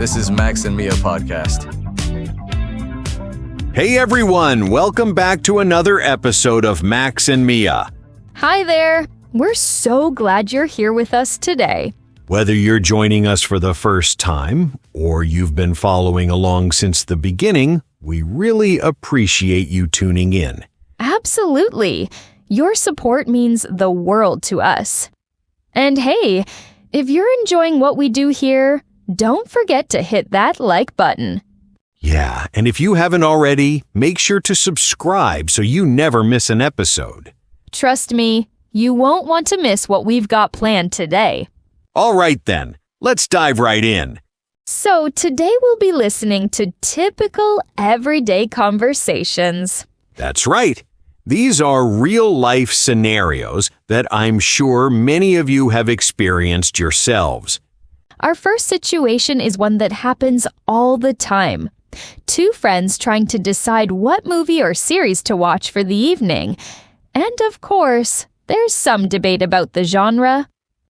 This is Max and Mia podcast. Hey everyone, welcome back to another episode of Max and Mia. Hi there. We're so glad you're here with us today. Whether you're joining us for the first time or you've been following along since the beginning, we really appreciate you tuning in. Absolutely. Your support means the world to us. And hey, if you're enjoying what we do here, don't forget to hit that like button. Yeah, and if you haven't already, make sure to subscribe so you never miss an episode. Trust me, you won't want to miss what we've got planned today. All right then, let's dive right in. So today we'll be listening to typical everyday conversations. That's right. These are real-life scenarios that I'm sure many of you have experienced yourselves. Our first situation is one that happens all the time. Two friends trying to decide what movie or series to watch for the evening. And of course, there's some debate about the genre.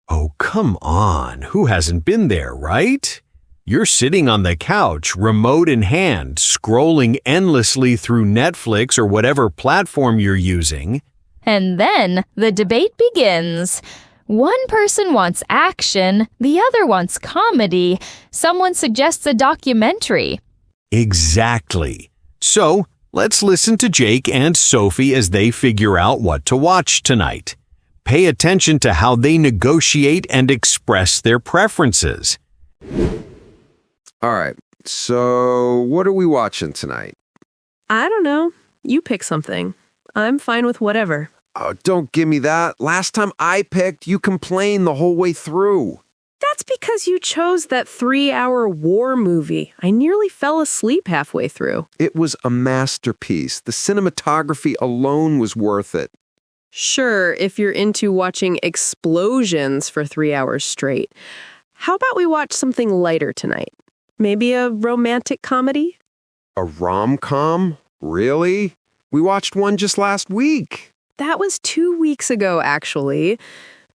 Oh, come on. Who hasn't been there, right? You're sitting on the couch, remote in hand, scrolling endlessly through Netflix or whatever platform you're using. And then the debate begins. One person wants action, the other wants comedy. Someone suggests a documentary. Exactly. So, let's listen to Jake and Sophie as they figure out what to watch tonight. Pay attention to how they negotiate and express their preferences. All right, so what are we watching tonight? I don't know. You pick something. I'm fine with whatever. Oh, don't give me that. Last time I picked, you complained the whole way through. That's because you chose that 3-hour war movie. I nearly fell asleep halfway through. It was a masterpiece. The cinematography alone was worth it. Sure, if you're into watching explosions for 3 hours straight. How about we watch something lighter tonight? Maybe a romantic comedy? A rom-com? Really? We watched one just last week. That was 2 weeks ago, actually.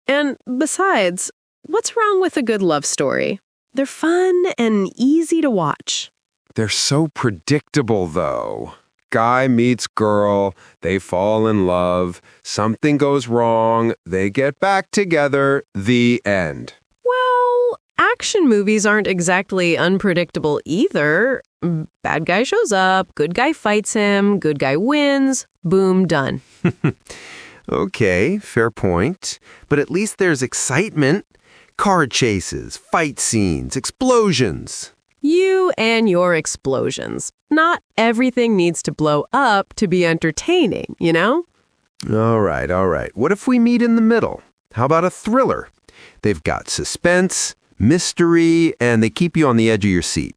And besides, what's wrong with a good love story? They're fun and easy to watch. They're so predictable, though. Guy meets girl, they fall in love, something goes wrong, they get back together, the end. Well, action movies aren't exactly unpredictable either. Bad guy shows up, good guy fights him, good guy wins, boom, done. Okay, fair point. But at least there's excitement. Car chases, fight scenes, explosions. You and your explosions. Not everything needs to blow up to be entertaining, you know? All right. What if we meet in the middle? How about a thriller? They've got suspense, mystery, and they keep you on the edge of your seat.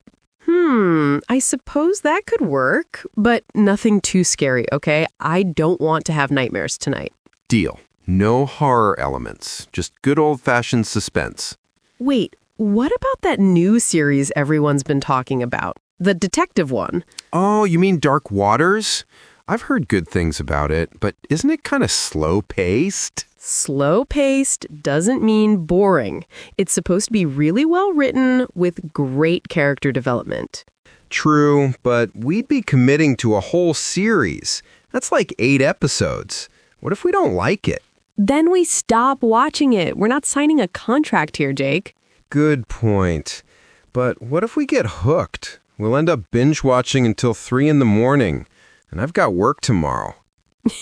I suppose that could work, but nothing too scary, okay? I don't want to have nightmares tonight. Deal. No horror elements, just good old-fashioned suspense. Wait, what about that new series everyone's been talking about? The detective one. Oh, you mean Dark Waters? I've heard good things about it, but isn't it kind of slow-paced? Slow-paced doesn't mean boring. It's supposed to be really well written with great character development. True, but we'd be committing to a whole series. That's like 8 episodes. What if we don't like it? Then we stop watching it. We're not signing a contract here, Jake. Good point. But what if we get hooked? We'll end up binge-watching until 3 in the morning, and I've got work tomorrow.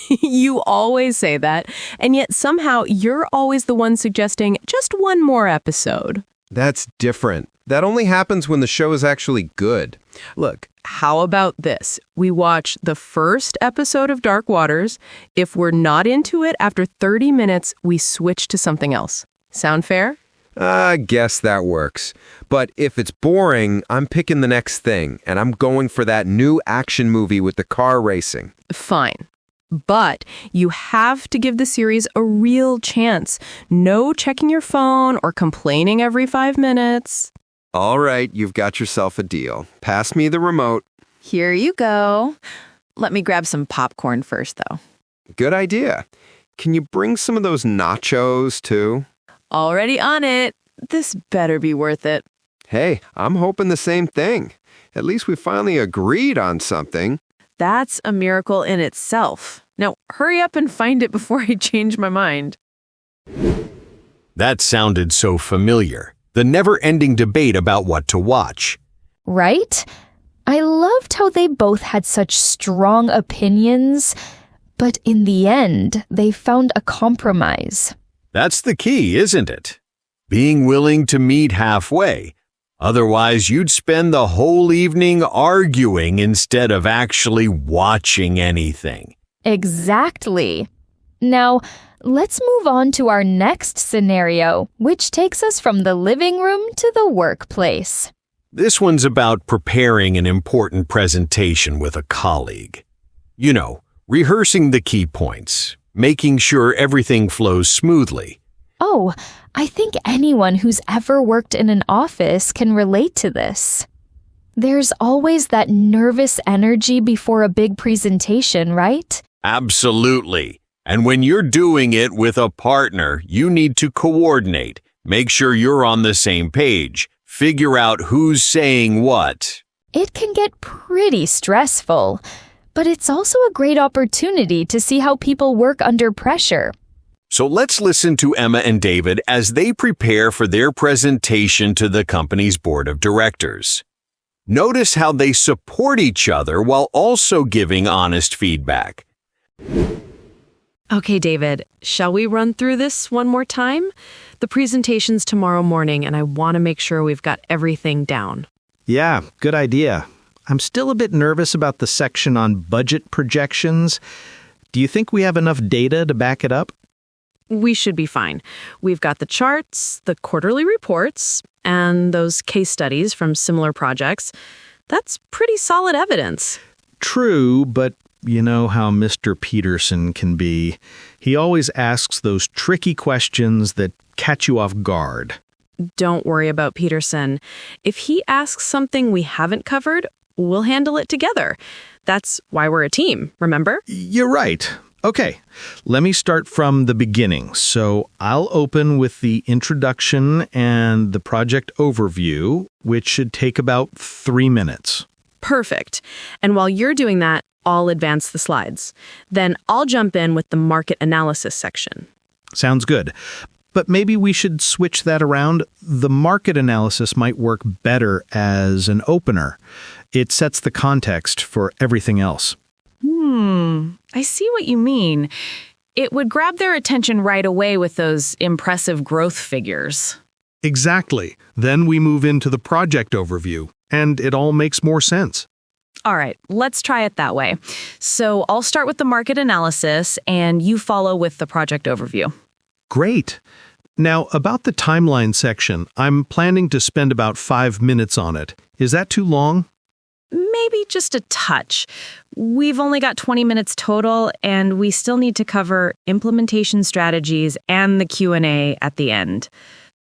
You always say that, and yet somehow you're always the one suggesting just one more episode. That's different. That only happens when the show is actually good. Look, how about this? We watch the first episode of Dark Waters. If we're not into it after 30 minutes, we switch to something else. Sound fair? I guess that works. But if it's boring, I'm picking the next thing, and I'm going for that new action movie with the car racing. Fine. But you have to give the series a real chance. No checking your phone or complaining every 5 minutes. All right, you've got yourself a deal. Pass me the remote. Here you go. Let me grab some popcorn first, though. Good idea. Can you bring some of those nachos, too? Already on it. This better be worth it. Hey, I'm hoping the same thing. At least we finally agreed on something. That's a miracle in itself. Now, hurry up and find it before I change my mind. That sounded so familiar. The never-ending debate about what to watch. Right? I loved how they both had such strong opinions, but in the end, they found a compromise. That's the key, isn't it? Being willing to meet halfway. Otherwise, you'd spend the whole evening arguing instead of actually watching anything. Exactly. Now, let's move on to our next scenario, which takes us from the living room to the workplace. This one's about preparing an important presentation with a colleague. You know, rehearsing the key points, making sure everything flows smoothly. Oh, I think anyone who's ever worked in an office can relate to this. There's always that nervous energy before a big presentation, right? Absolutely. And when you're doing it with a partner, you need to coordinate, make sure you're on the same page, figure out who's saying what. It can get pretty stressful, but it's also a great opportunity to see how people work under pressure. So let's listen to Emma and David as they prepare for their presentation to the company's board of directors. Notice how they support each other while also giving honest feedback. Okay, David, shall we run through this one more time? The presentation's tomorrow morning, and I want to make sure we've got everything down. Yeah, good idea. I'm still a bit nervous about the section on budget projections. Do you think we have enough data to back it up? We should be fine. We've got the charts, the quarterly reports, and those case studies from similar projects. That's pretty solid evidence. True, but you know how Mr. Peterson can be. He always asks those tricky questions that catch you off guard. Don't worry about Peterson. If he asks something we haven't covered, we'll handle it together. That's why we're a team, remember? You're right. Okay, let me start from the beginning. So I'll open with the introduction and the project overview, which should take about 3 minutes. Perfect. And while you're doing that, I'll advance the slides. Then I'll jump in with the market analysis section. Sounds good. But maybe we should switch that around. The market analysis might work better as an opener. It sets the context for everything else. I see what you mean. It would grab their attention right away with those impressive growth figures. Exactly. Then we move into the project overview, and it all makes more sense. All right, let's try it that way. So I'll start with the market analysis, and you follow with the project overview. Great. Now, about the timeline section, I'm planning to spend about 5 minutes on it. Is that too long? Maybe just a touch. We've only got 20 minutes total, and we still need to cover implementation strategies and the Q&A at the end.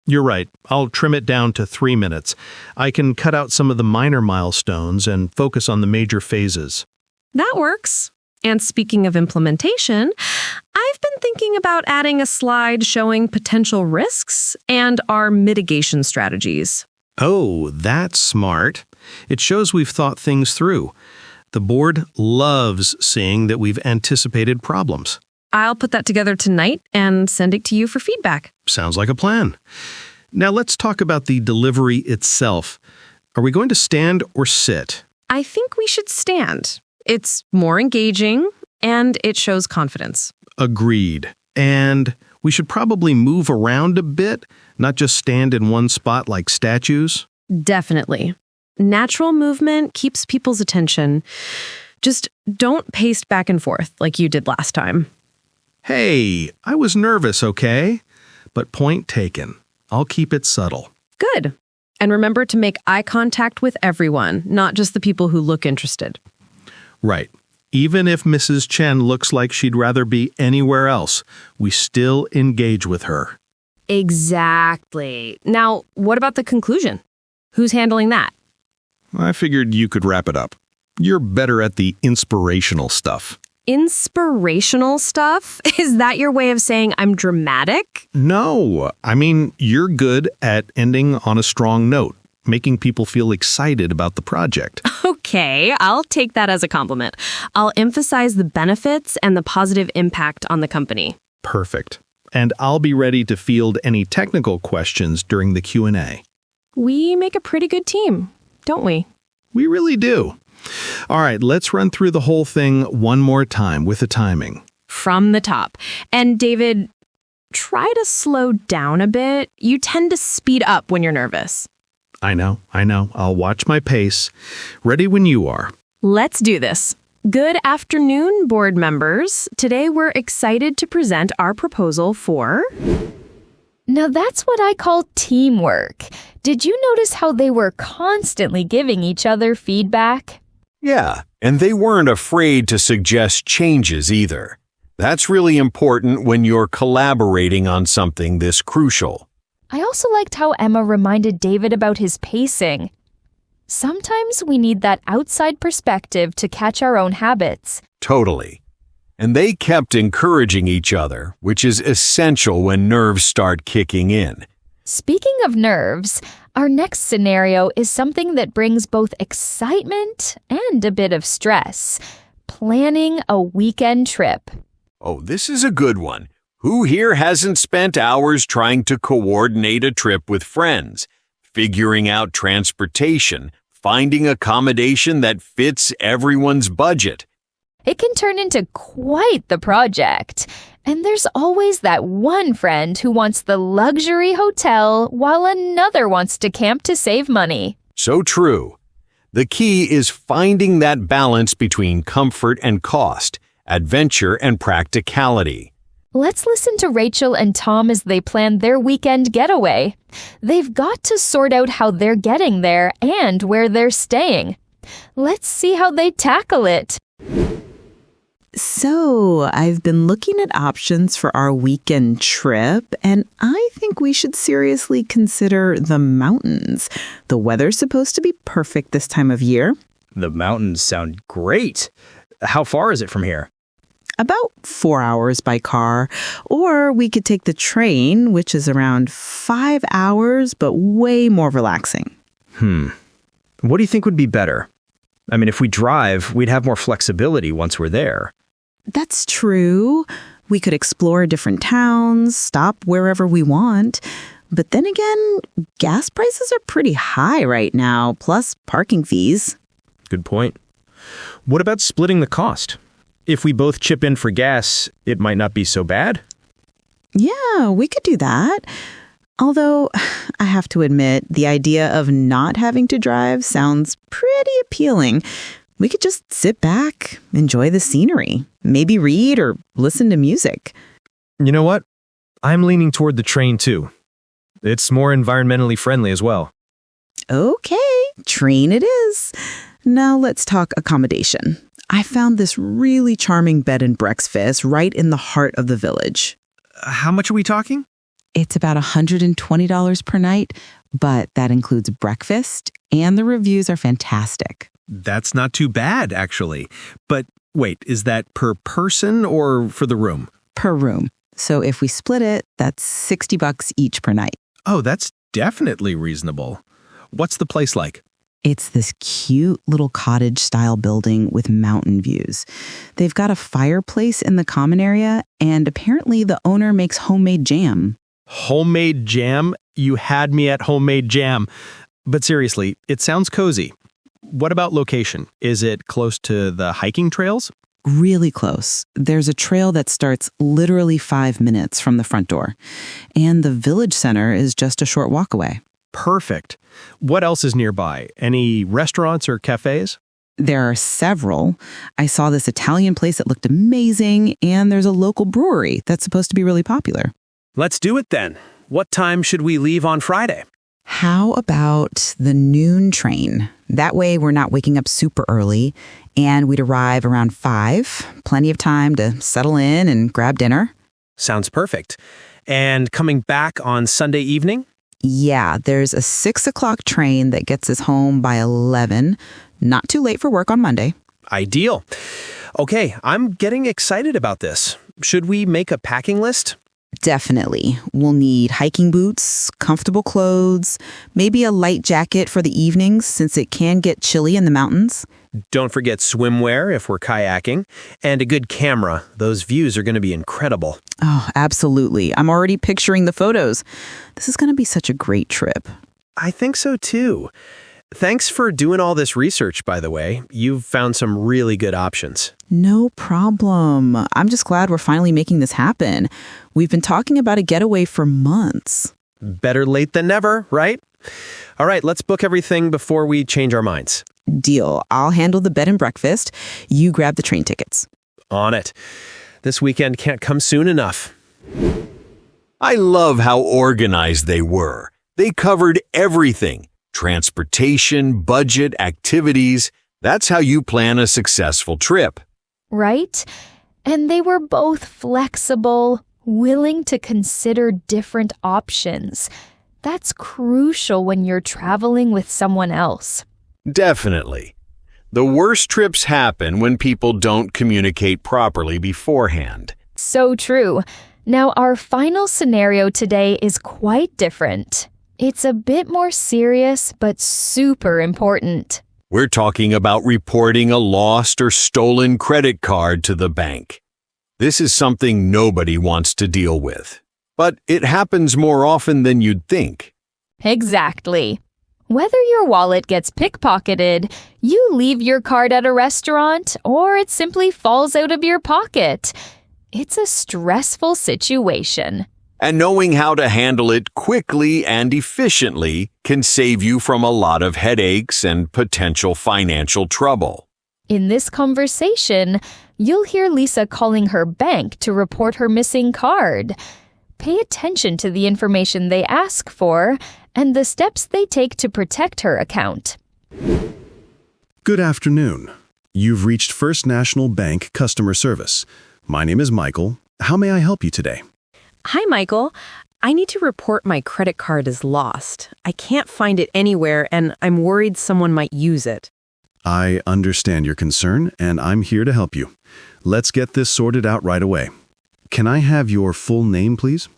You're right. I'll trim it down to 3 minutes. I can cut out some of the minor milestones and focus on the major phases. That works. And speaking of implementation, I've been thinking about adding a slide showing potential risks and our mitigation strategies. Oh, that's smart. It shows we've thought things through. The board loves seeing that we've anticipated problems. I'll put that together tonight and send it to you for feedback. Sounds like a plan. Now let's talk about the delivery itself. Are we going to stand or sit? I think we should stand. It's more engaging, and it shows confidence. Agreed. And we should probably move around a bit, not just stand in one spot like statues. Definitely. Natural movement keeps people's attention. Just don't pace back and forth like you did last time. Hey, I was nervous, okay? But point taken. I'll keep it subtle. Good. And remember to make eye contact with everyone, not just the people who look interested. Right. Even if Mrs. Chen looks like she'd rather be anywhere else, we still engage with her. Exactly. Now, what about the conclusion? Who's handling that? I figured you could wrap it up. You're better at the inspirational stuff. Inspirational stuff? Is that your way of saying I'm dramatic? No, I mean, you're good at ending on a strong note. making people feel excited about the project. Okay, I'll take that as a compliment. I'll emphasize the benefits and the positive impact on the company. Perfect. And I'll be ready to field any technical questions during the Q&A. We make a pretty good team, don't we? We really do. All right, let's run through the whole thing one more time with the timing. From the top. And David, try to slow down a bit. You tend to speed up when you're nervous. I know. I'll watch my pace. Ready when you are. Let's do this. Good afternoon, board members. Today we're excited to present our proposal for... Now that's what I call teamwork. Did you notice how they were constantly giving each other feedback? Yeah, and they weren't afraid to suggest changes either. That's really important when you're collaborating on something this crucial. I also liked how Emma reminded David about his pacing. Sometimes we need that outside perspective to catch our own habits. Totally. And they kept encouraging each other, which is essential when nerves start kicking in. Speaking of nerves, our next scenario is something that brings both excitement and a bit of stress. Planning a weekend trip. Oh, this is a good one. Who here hasn't spent hours trying to coordinate a trip with friends, figuring out transportation, finding accommodation that fits everyone's budget? It can turn into quite the project. And there's always that one friend who wants the luxury hotel while another wants to camp to save money. So true. The key is finding that balance between comfort and cost, adventure and practicality. Let's listen to Rachel and Tom as they plan their weekend getaway. They've got to sort out how they're getting there and where they're staying. Let's see how they tackle it. So, I've been looking at options for our weekend trip, and I think we should seriously consider the mountains. The weather's supposed to be perfect this time of year. The mountains sound great. How far is it from here? About 4 hours by car, or we could take the train, which is around 5 hours, but way more relaxing. What do you think would be better? I mean, if we drive, we'd have more flexibility once we're there. That's true. We could explore different towns, stop wherever we want. But then again, gas prices are pretty high right now, plus parking fees. Good point. What about splitting the cost? If we both chip in for gas, it might not be so bad. Yeah, we could do that. Although, I have to admit, the idea of not having to drive sounds pretty appealing. We could just sit back, enjoy the scenery, maybe read or listen to music. You know what? I'm leaning toward the train too. It's more environmentally friendly as well. Okay, train it is. Now let's talk accommodation. I found this really charming bed and breakfast right in the heart of the village. How much are we talking? It's about $120 per night, but that includes breakfast, and the reviews are fantastic. That's not too bad, actually. But wait, is that per person or for the room? Per room. So if we split it, that's $60 each per night. Oh, that's definitely reasonable. What's the place like? It's this cute little cottage-style building with mountain views. They've got a fireplace in the common area, and apparently the owner makes homemade jam. Homemade jam? You had me at homemade jam. But seriously, it sounds cozy. What about location? Is it close to the hiking trails? Really close. There's a trail that starts literally 5 minutes from the front door. And the village center is just a short walk away. Perfect. What else is nearby? Any restaurants or cafes? There are several. I saw this Italian place that looked amazing, and there's a local brewery that's supposed to be really popular. Let's do it then. What time should we leave on Friday? How about the noon train? That way we're not waking up super early, and we'd arrive around 5. Plenty of time to settle in and grab dinner. Sounds perfect. And coming back on Sunday evening? Yeah, there's a 6 o'clock train that gets us home by 11. Not too late for work on Monday. Ideal. Okay, I'm getting excited about this. Should we make a packing list? Definitely. We'll need hiking boots, comfortable clothes, maybe a light jacket for the evenings since it can get chilly in the mountains. Don't forget swimwear if we're kayaking, and a good camera. Those views are going to be incredible. Oh, absolutely. I'm already picturing the photos. This is going to be such a great trip. I think so too. Thanks for doing all this research, by the way. You've found some really good options. No problem. I'm just glad we're finally making this happen. We've been talking about a getaway for months. Better late than never, right? All right, let's book everything before we change our minds. Deal. I'll handle the bed and breakfast. You grab the train tickets. On it. This weekend can't come soon enough. I love how organized they were. They covered everything. Transportation, budget, activities. That's how you plan a successful trip. Right? And they were both flexible, willing to consider different options. That's crucial when you're traveling with someone else. Definitely. The worst trips happen when people don't communicate properly beforehand. So true. Now, our final scenario today is quite different. It's a bit more serious, but super important. We're talking about reporting a lost or stolen credit card to the bank. This is something nobody wants to deal with. But it happens more often than you'd think. Exactly. Whether your wallet gets pickpocketed, you leave your card at a restaurant, or it simply falls out of your pocket, it's a stressful situation. And knowing how to handle it quickly and efficiently can save you from a lot of headaches and potential financial trouble. In this conversation, you'll hear Lisa calling her bank to report her missing card. Pay attention to the information they ask for and the steps they take to protect her account. Good afternoon. You've reached First National Bank Customer Service. My name is Michael. How may I help you today? Hi, Michael. I need to report my credit card is lost. I can't find it anywhere, and I'm worried someone might use it. I understand your concern, and I'm here to help you. Let's get this sorted out right away. Can I have your full name, please?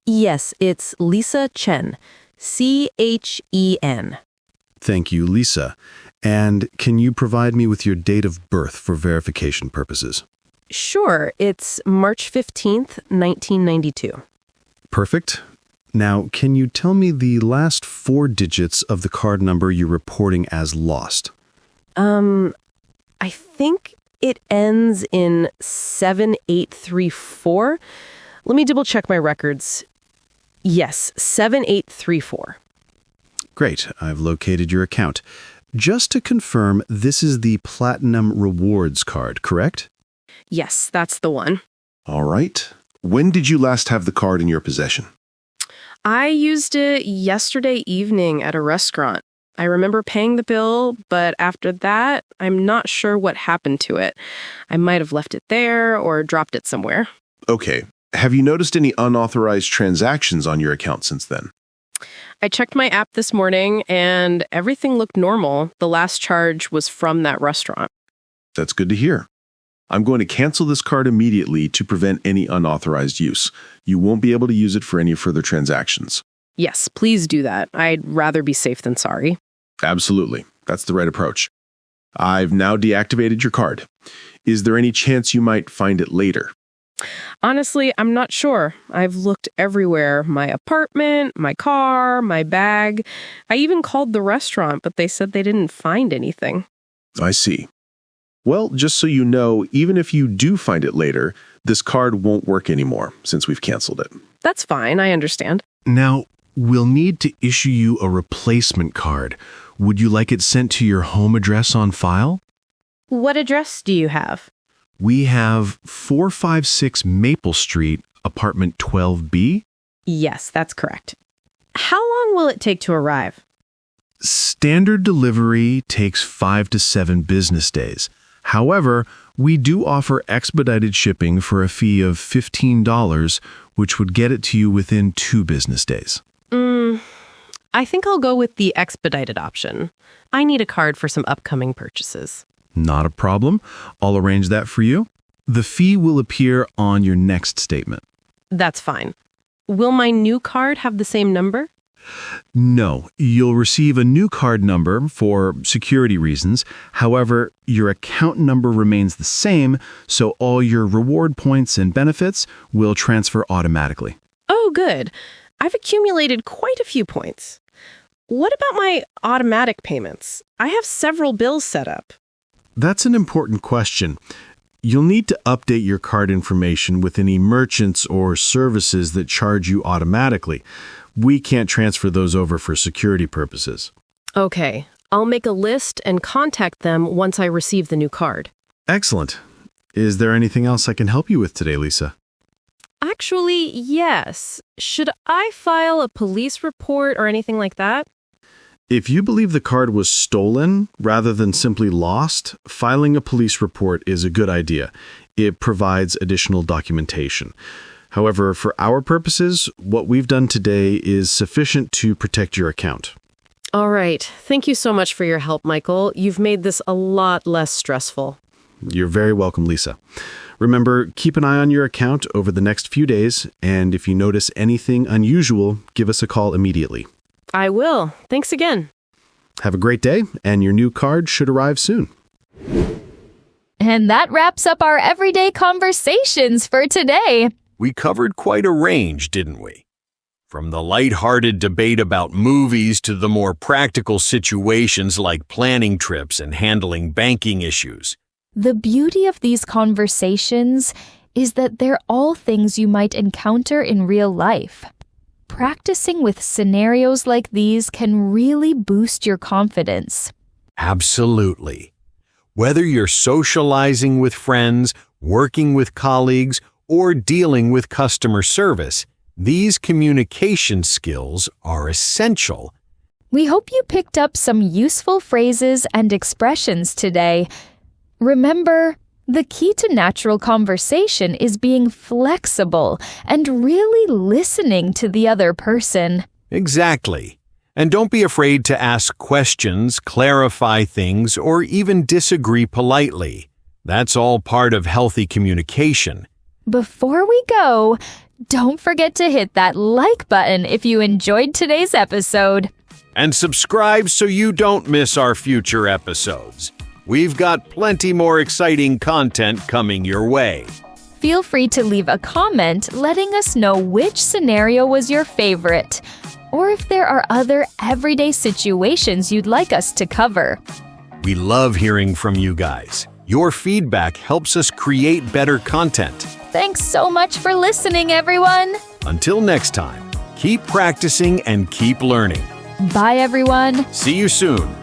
Yes, it's Lisa Chen. Chen. Thank you, Lisa. And can you provide me with your date of birth for verification purposes? Sure, it's March 15th, 1992. Perfect. Now, can you tell me the last 4 digits of the card number you're reporting as lost? I think it ends in 7834. Let me double check my records. Yes, 7834. Great, I've located your account. Just to confirm, this is the Platinum Rewards card, correct? Yes, that's the one. All right. When did you last have the card in your possession? I used it yesterday evening at a restaurant. I remember paying the bill, but after that, I'm not sure what happened to it. I might have left it there or dropped it somewhere. Okay. Have you noticed any unauthorized transactions on your account since then? I checked my app this morning and everything looked normal. The last charge was from that restaurant. That's good to hear. I'm going to cancel this card immediately to prevent any unauthorized use. You won't be able to use it for any further transactions. Yes, please do that. I'd rather be safe than sorry. Absolutely. That's the right approach. I've now deactivated your card. Is there any chance you might find it later? Honestly, I'm not sure. I've looked everywhere. My apartment, my car, my bag. I even called the restaurant, but they said they didn't find anything. I see. Well, just so you know, even if you do find it later, this card won't work anymore since we've canceled it. That's fine. I understand. Now, we'll need to issue you a replacement card. Would you like it sent to your home address on file? What address do you have? We have 456 Maple Street, apartment 12B. Yes, that's correct. How long will it take to arrive? Standard delivery takes 5 to 7 business days. However, we do offer expedited shipping for a fee of $15, which would get it to you within 2 business days. I think I'll go with the expedited option. I need a card for some upcoming purchases. Not a problem. I'll arrange that for you. The fee will appear on your next statement. That's fine. Will my new card have the same number? No, you'll receive a new card number for security reasons. However, your account number remains the same, so all your reward points and benefits will transfer automatically. Oh, good. I've accumulated quite a few points. What about my automatic payments? I have several bills set up. That's an important question. You'll need to update your card information with any merchants or services that charge you automatically. We can't transfer those over for security purposes. Okay, I'll make a list and contact them once I receive the new card. Excellent. Is there anything else I can help you with today, Lisa? Actually, yes. Should I file a police report or anything like that? If you believe the card was stolen rather than simply lost, filing a police report is a good idea. It provides additional documentation. However, for our purposes, what we've done today is sufficient to protect your account. All right. Thank you so much for your help, Michael. You've made this a lot less stressful. You're very welcome, Lisa. Remember, keep an eye on your account over the next few days, and if you notice anything unusual, give us a call immediately. I will. Thanks again. Have a great day, and your new card should arrive soon. And that wraps up our everyday conversations for today. We covered quite a range, didn't we? From the lighthearted debate about movies to the more practical situations like planning trips and handling banking issues. The beauty of these conversations is that they're all things you might encounter in real life. Practicing with scenarios like these can really boost your confidence. Absolutely. Whether you're socializing with friends, working with colleagues, or dealing with customer service, these communication skills are essential. We hope you picked up some useful phrases and expressions today. Remember, the key to natural conversation is being flexible and really listening to the other person. Exactly. And don't be afraid to ask questions, clarify things, or even disagree politely. That's all part of healthy communication. Before we go, don't forget to hit that like button if you enjoyed today's episode. And subscribe so you don't miss our future episodes. We've got plenty more exciting content coming your way. Feel free to leave a comment letting us know which scenario was your favorite, or if there are other everyday situations you'd like us to cover. We love hearing from you guys. Your feedback helps us create better content. Thanks so much for listening, everyone. Until next time, keep practicing and keep learning. Bye, everyone. See you soon.